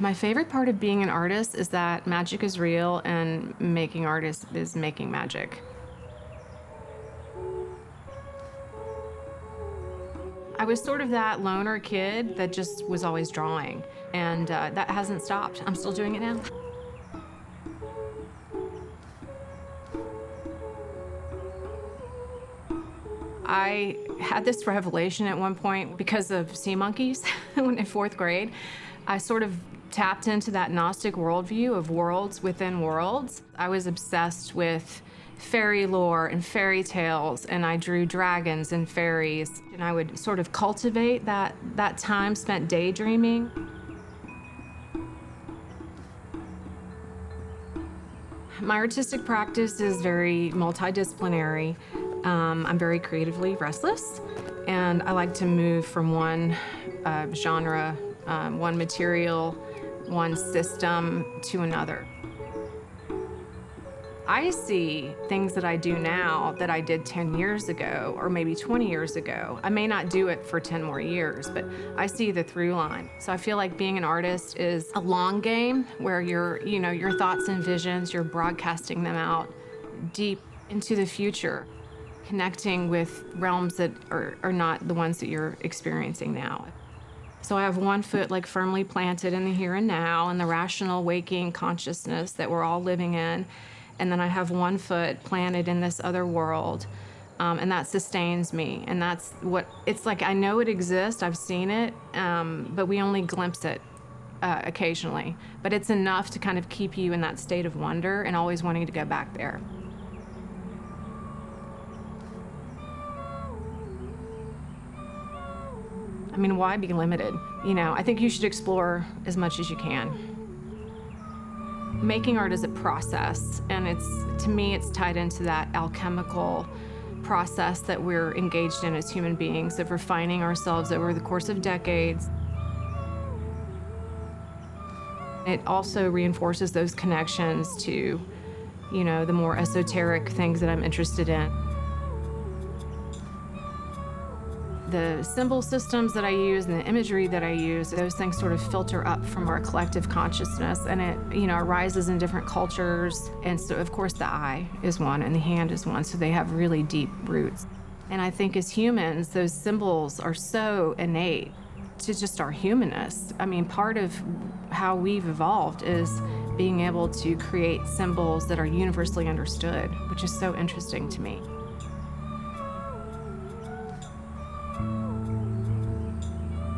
My favorite part of being an artist is that magic is real and making art is making magic. I was sort of that loner kid that just was always drawing, and that hasn't stopped. I'm still doing it now. I had this revelation at one point because of sea monkeys when in fourth grade. I sort of tapped into that Gnostic worldview of worlds within worlds. I was obsessed with fairy lore and fairy tales, and I drew dragons and fairies, and I would sort of cultivate that time spent daydreaming. My artistic practice is very multidisciplinary. I'm very creatively restless, and I like to move from one genre, one material, one system to another. I see things that I do now that I did 10 years ago, or maybe 20 years ago. I may not do it for 10 more years, but I see the through line. So I feel like being an artist is a long game where your thoughts and visions, you're broadcasting them out deep into the future, connecting with realms that are not the ones that you're experiencing now. So I have one foot like firmly planted in the here and now, in the rational waking consciousness that we're all living in. And then I have one foot planted in this other world, and that sustains me. And that's what, it's like I know it exists, I've seen it, but we only glimpse it occasionally. But it's enough to kind of keep you in that state of wonder and always wanting to go back there. I mean, why be limited? I think you should explore as much as you can. Making art is a process, and to me, it's tied into that alchemical process that we're engaged in as human beings, of refining ourselves over the course of decades. It also reinforces those connections to, the more esoteric things that I'm interested in. The symbol systems that I use and the imagery that I use, those things sort of filter up from our collective consciousness, and it, arises in different cultures. And so, of course, the eye is one and the hand is one, so they have really deep roots. And I think as humans, those symbols are so innate to just our humanness. I mean, part of how we've evolved is being able to create symbols that are universally understood, which is so interesting to me.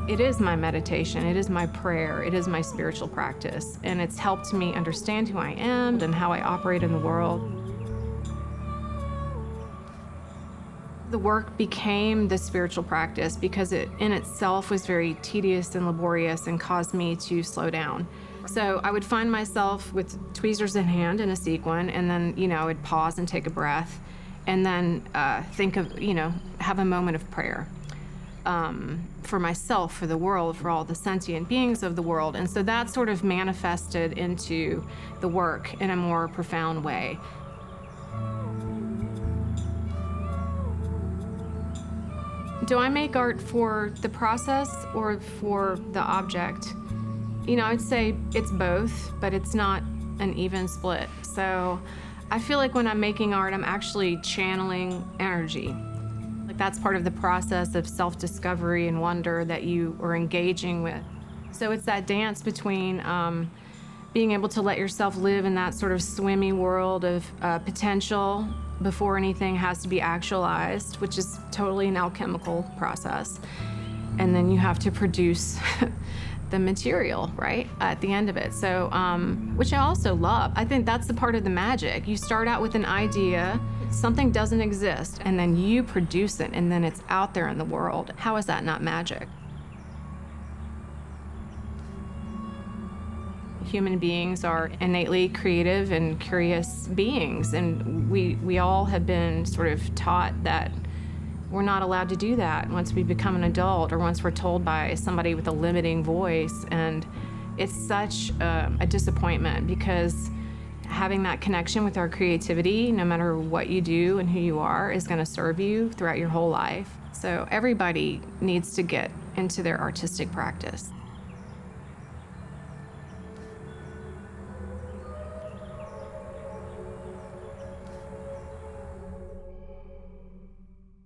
It is my meditation, it is my prayer, it is my spiritual practice, and it's helped me understand who I am and how I operate in the world. The work became the spiritual practice because it in itself was very tedious and laborious and caused me to slow down. So I would find myself with tweezers in hand and a sequin, and then, I'd pause and take a breath, and then think of, have a moment of prayer. For myself, for the world, for all the sentient beings of the world. And so that sort of manifested into the work in a more profound way. Do I make art for the process or for the object? I'd say it's both, but it's not an even split. So I feel like when I'm making art, I'm actually channeling energy. That's part of the process of self-discovery and wonder that you are engaging with. So it's that dance between being able to let yourself live in that sort of swimmy world of potential before anything has to be actualized, which is totally an alchemical process. And then you have to produce the material, right, at the end of it. So, which I also love. I think that's the part of the magic. You start out with an idea, something doesn't exist, and then you produce it, and then it's out there in the world. How is that not magic? Human beings are innately creative and curious beings, and we all have been sort of taught that we're not allowed to do that once we become an adult or once we're told by somebody with a limiting voice. And it's such a disappointment, because having that connection with our creativity, no matter what you do and who you are, is going to serve you throughout your whole life. So everybody needs to get into their artistic practice.